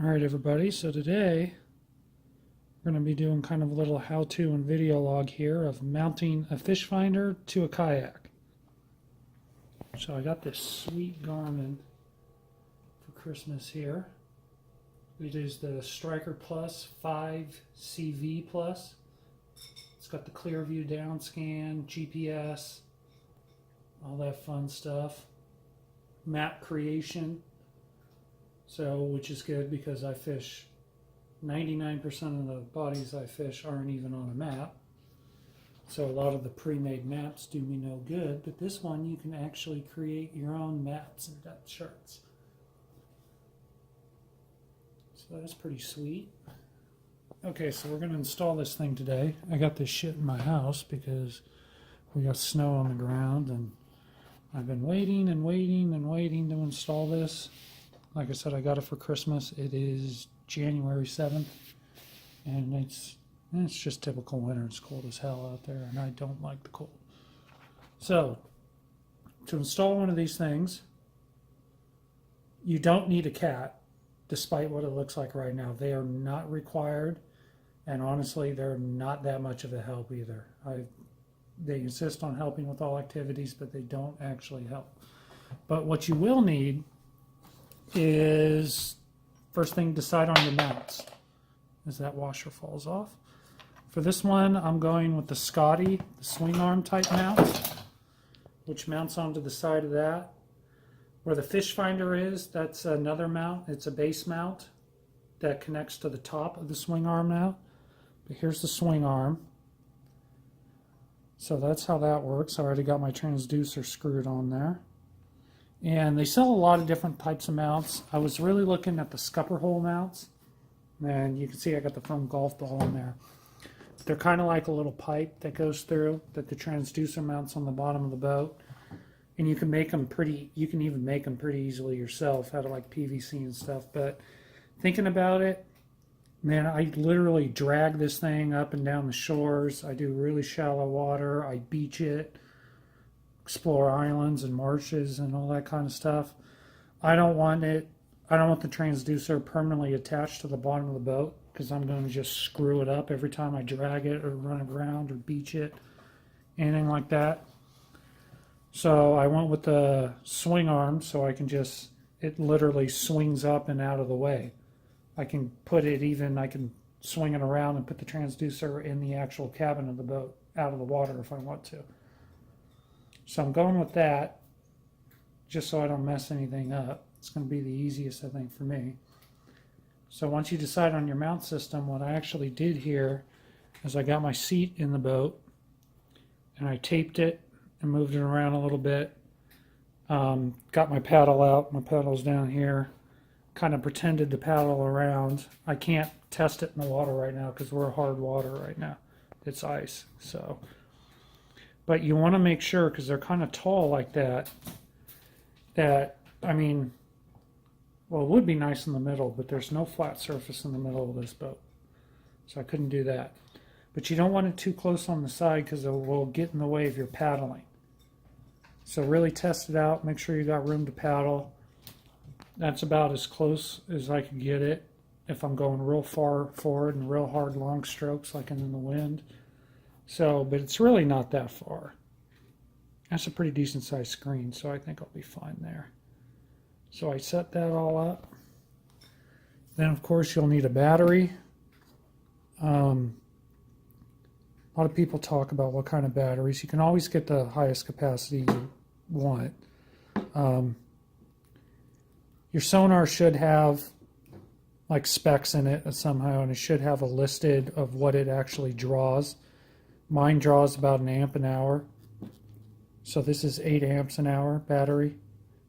Alright everybody, so today we're going to be doing kind of a little how-to and video log here of mounting a fish finder to a kayak. So I got this sweet Garmin for Christmas here. It is the Striker Plus 5 CV Plus. It's got the clear view down scan, GPS, all that fun stuff. Map creation. So, which is good because I fish 99% of the bodies I fish aren't even on a map. So a lot of the pre-made maps do me no good, but this one you can actually create your own maps and depth charts. So that's pretty sweet. Okay, so we're going to install this thing today. I got this shit in my house because we got snow on the ground and I've been waiting and waiting and waiting to install this. Like I said, I got it for Christmas. It is January 7th, and it's just typical winter. It's cold as hell out there, and I don't like the cold. So, to install one of these things, you don't need a cat, despite what it looks like right now. They are not required, and honestly, they're not that much of a help either. They insist on helping with all activities, but they don't actually help. But what you will need is, first thing, decide on your mounts as that washer falls off. For this one, I'm going with the Scotty, the swing arm type mount, which mounts onto the side of that. Where the fish finder is, that's another mount. It's a base mount that connects to the top of the swing arm now. But here's the swing arm. So that's how that works. I already got my transducer screwed on there. And they sell a lot of different types of mounts. I was really looking at the scupper hole mounts. And you can see I got the foam golf ball in there. They're kind of like a little pipe that goes through that the transducer mounts on the bottom of the boat. And you can make them you can even make them pretty easily yourself out of like PVC and stuff. But thinking about it, man, I literally drag this thing up and down the shores. I do really shallow water. I beach it. Explore islands and marshes and all that kind of stuff. I don't want the transducer permanently attached to the bottom of the boat because I'm going to just screw it up every time I drag it or run aground or beach it, anything like that. So I went with the swing arm so I can it literally swings up and out of the way. I can swing it around and put the transducer in the actual cabin of the boat out of the water if I want to. So I'm going with that just so I don't mess anything up. It's going to be the easiest, I think, for me. So once you decide on your mount system, what I actually did here is I got my seat in the boat and I taped it and moved it around a little bit. Got my paddle out. My paddle's down here. Kind of pretended to paddle around. I can't test it in the water right now because we're hard water right now. It's ice. But you want to make sure, because they're kind of tall like that, I mean, well, it would be nice in the middle, but there's no flat surface in the middle of this boat. So I couldn't do that. But you don't want it too close on the side because it will get in the way of your paddling. So really test it out. Make sure you got room to paddle. That's about as close as I could get it if I'm going real far forward and real hard long strokes like in the wind. But it's really not that far. That's a pretty decent sized screen, so I think I'll be fine there. So I set that all up. Then of course you'll need a battery. A lot of people talk about what kind of batteries. You can always get the highest capacity you want. Your sonar should have like specs in it somehow, and it should have a listed of what it actually draws. Mine draws about 1 amp an hour. So this is 8 amps an hour battery.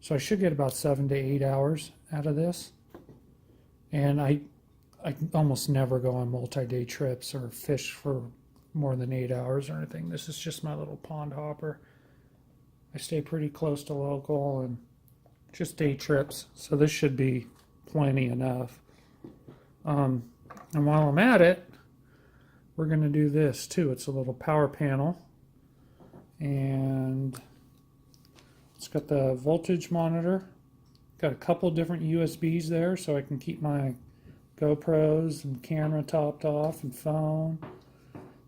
So I should get about 7 to 8 hours out of this. And I almost never go on multi-day trips or fish for more than 8 hours or anything. This is just my little pond hopper. I stay pretty close to local and just day trips. So this should be plenty enough. And while I'm at it, we're going to do this too. It's a little power panel, and it's got the voltage monitor. Got a couple different USBs there so I can keep my GoPros and camera topped off and phone.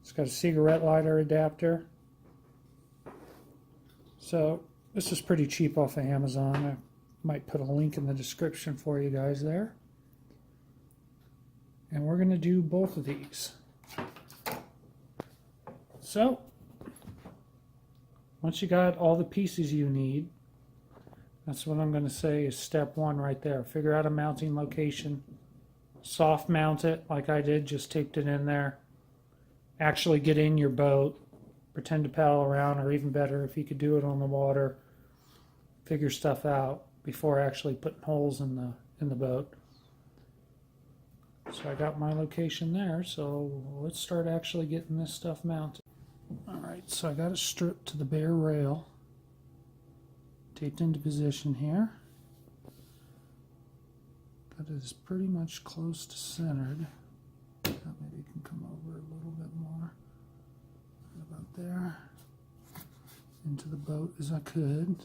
It's got a cigarette lighter adapter. So this is pretty cheap off of Amazon. I might put a link in the description for you guys there. And we're going to do both of these. So once you got all the pieces you need, that's what I'm going to say is step one right there. Figure out a mounting location. Soft mount it like I did, just taped it in there. Actually get in your boat. Pretend to paddle around, or even better if you could do it on the water. Figure stuff out before actually putting holes in the boat. So I got my location there, so let's start actually getting this stuff mounted. Alright, so I got it stripped to the bare rail. Taped into position here. Got it is pretty much close to centered. Maybe it can come over a little bit more. About there. Into the boat as I could.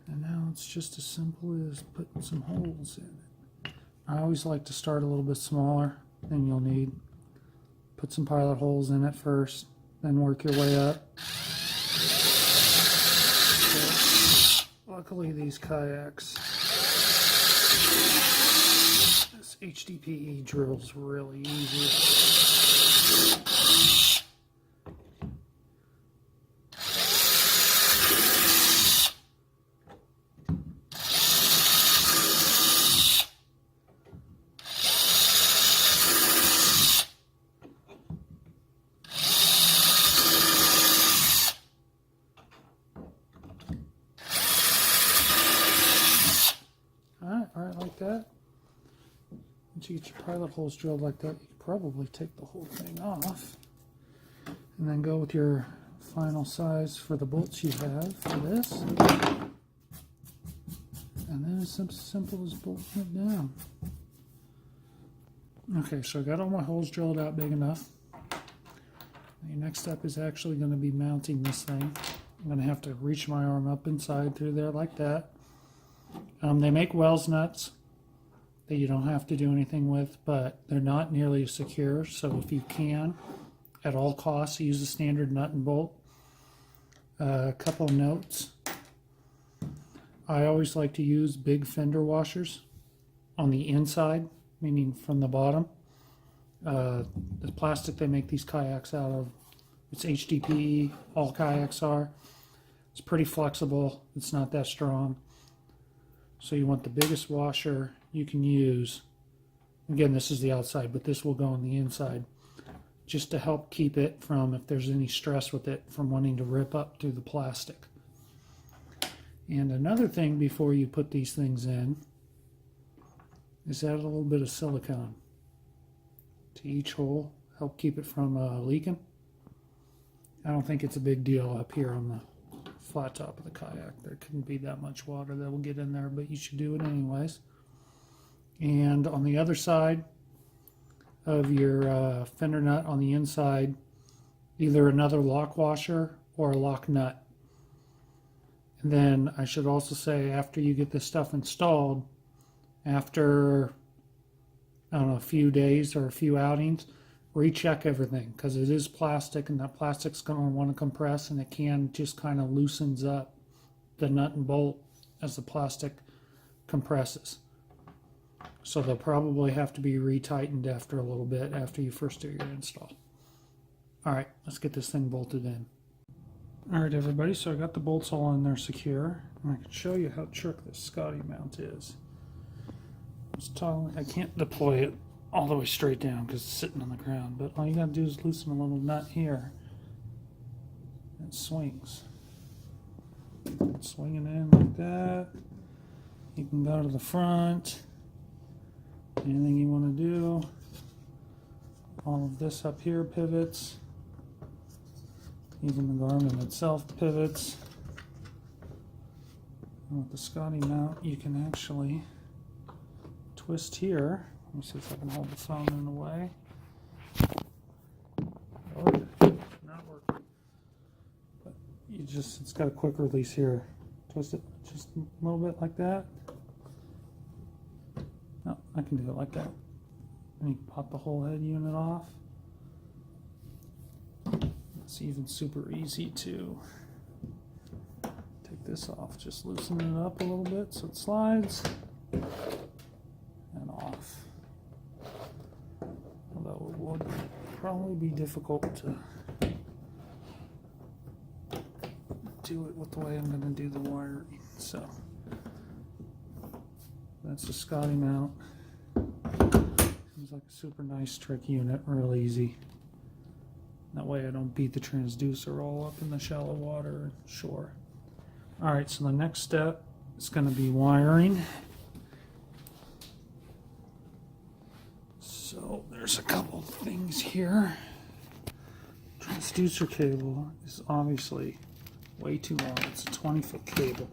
And now it's just as simple as putting some holes in it. I always like to start a little bit smaller than you'll need. Put some pilot holes in it first, then work your way up. So, luckily these kayaks, this HDPE drill's really easy. Alright, like that. Once you get your pilot holes drilled like that, you can probably take the whole thing off. And then go with your final size for the bolts you have for this. And then it's as simple as bolting it down. Okay, so I got all my holes drilled out big enough. The next step is actually going to be mounting this thing. I'm going to have to reach my arm up inside through there like that. They make Wells nuts that you don't have to do anything with, but they're not nearly as secure. So if you can, at all costs, use a standard nut and bolt. A couple of notes. I always like to use big fender washers on the inside, meaning from the bottom. The plastic they make these kayaks out of, it's HDPE, all kayaks are. It's pretty flexible, it's not that strong. So you want the biggest washer you can use. Again, this is the outside, but this will go on the inside, just to help keep it from, if there's any stress with it, from wanting to rip up through the plastic. And another thing before you put these things in is add a little bit of silicone to each hole, help keep it from leaking. I don't think it's a big deal up here on the flat top of the kayak. There couldn't be that much water that will get in there, but you should do it anyways. And on the other side of your fender nut on the inside, either another lock washer or a lock nut. And then I should also say, after you get this stuff installed, after, I don't know, a few days or a few outings, recheck everything, because it is plastic, and that plastic's going to want to compress, and it can just kind of loosens up the nut and bolt as the plastic compresses. So they'll probably have to be retightened after a little bit after you first do your install. Alright, let's get this thing bolted in. Alright everybody, so I got the bolts all in there secure, and I can show you how trick this Scotty mount is. I can't deploy it all the way straight down because it's sitting on the ground, but all you gotta do is loosen a little nut here. It swings. Swing it in like that. You can go to the front. Anything you want to do. All of this up here pivots. Even the Garmin itself pivots. And with the Scotty mount, you can actually twist here. Let me see if I can hold the phone in the way. Oh, not working. But it's got a quick release here. Twist it just a little bit like that. No, I can do it like that. And you can pop the whole head unit off. It's even super easy to take this off. Just loosen it up a little bit so it slides and off. Although it would probably be difficult to do it with the way I'm going to do the wiring. So that's the Scotty mount. Seems like a super nice trick unit, real easy. That way I don't beat the transducer all up in the shallow water shore. Alright, so the next step is going to be wiring. So there's a couple things here. Transducer cable is obviously way too long. It's a 20-foot cable.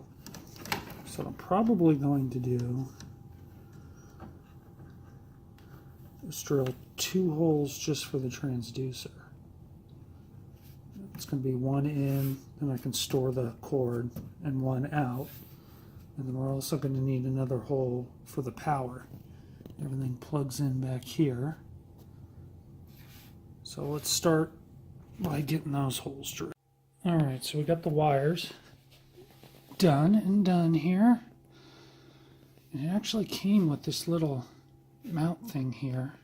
So what I'm probably going to do is drill 2 holes just for the transducer. It's going to be one in, and I can store the cord, and one out. And then we're also going to need another hole for the power. Everything plugs in back here. So let's start by getting those holes drilled. Alright, so we got the wires done here. And it actually came with this little mount thing here.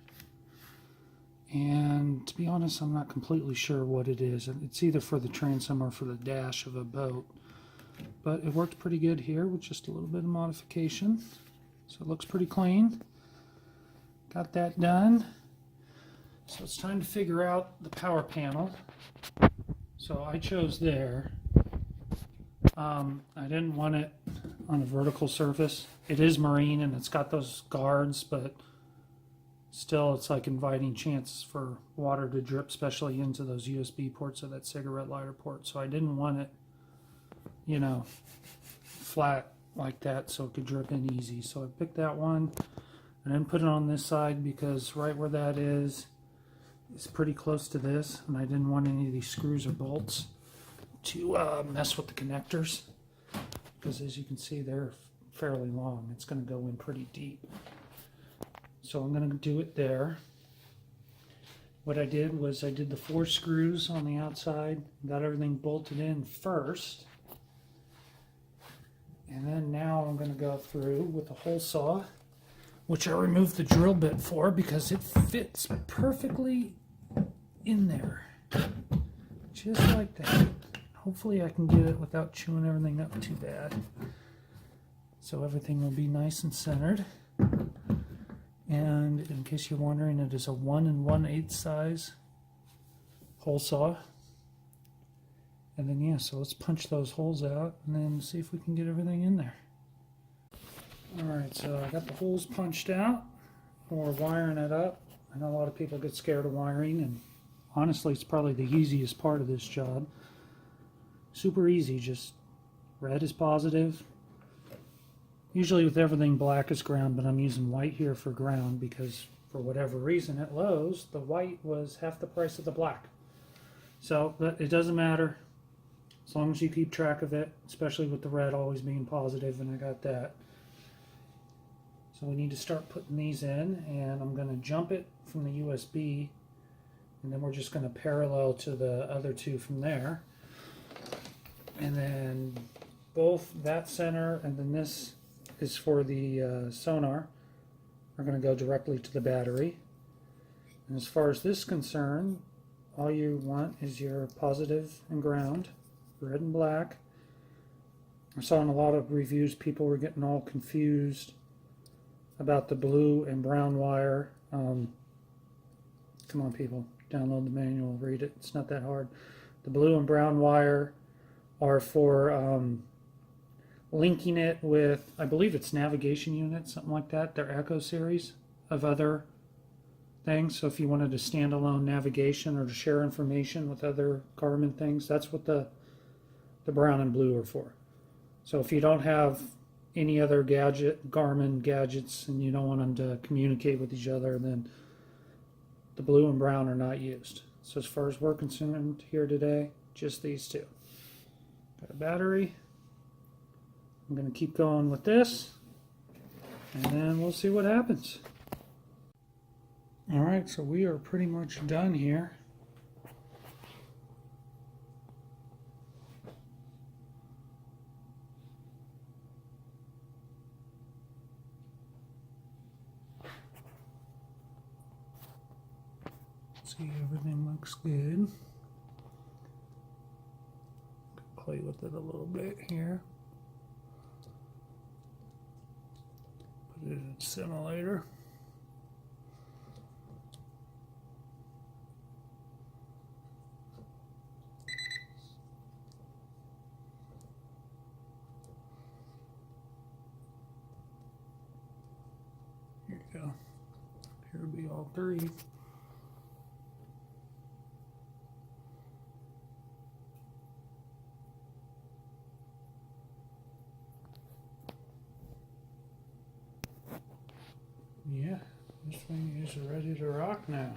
And to be honest, I'm not completely sure what it is. It's either for the transom or for the dash of a boat. But it worked pretty good here with just a little bit of modification. So it looks pretty clean. Got that done. So it's time to figure out the power panel. So I chose there. I didn't want it on a vertical surface. It is marine and it's got those guards, but still it's like inviting chances for water to drip, especially into those USB ports of that cigarette lighter port. So I didn't want it, you know, flat like that so it could drip in easy. So I picked that one and then put it on this side because right where that is pretty close to this, and I didn't want any of these screws or bolts to mess with the connectors, because as you can see they're fairly long. It's going to go in pretty deep. So I'm going to do it there. What I did was I did the 4 screws on the outside, got everything bolted in first, and then now I'm going to go through with a hole saw, which I removed the drill bit for because it fits perfectly in there, just like that. Hopefully I can get it without chewing everything up too bad. So everything will be nice and centered. And in case you're wondering, it is a 1 1/8 size hole saw. And then yeah, so let's punch those holes out and then see if we can get everything in there. Alright, so I got the holes punched out. We're wiring it up. I know a lot of people get scared of wiring, and honestly it's probably the easiest part of this job. Super easy, just red is positive. Usually with everything black is ground, but I'm using white here for ground because for whatever reason at Lowe's the white was half the price of the black. So it doesn't matter as long as you keep track of it, especially with the red always being positive, and I got that. So we need to start putting these in, and I'm going to jump it from the USB, and then we're just going to parallel to the other 2 from there. And then both that center and then this is for the sonar are going to go directly to the battery. And as far as this is concerned, all you want is your positive and ground, red and black. I saw in a lot of reviews people were getting all confused about the blue and brown wire. Come on people, download the manual, read it, it's not that hard. The blue and brown wire are for linking it with, I believe it's navigation units, something like that, their Echo series of other things. So if you wanted a standalone navigation or to share information with other Garmin things, that's what the brown and blue are for. So if you don't have any other Garmin gadgets and you don't want them to communicate with each other, then the blue and brown are not used. So as far as we're concerned here today, just these 2. Got a battery. I'm going to keep going with this. and then we'll see what happens. All right, so we are pretty much done here. See, everything looks good. Play with it a little bit here. Put it in simulator. Here you go. Here will be all three. Yeah, this thing is ready to rock now.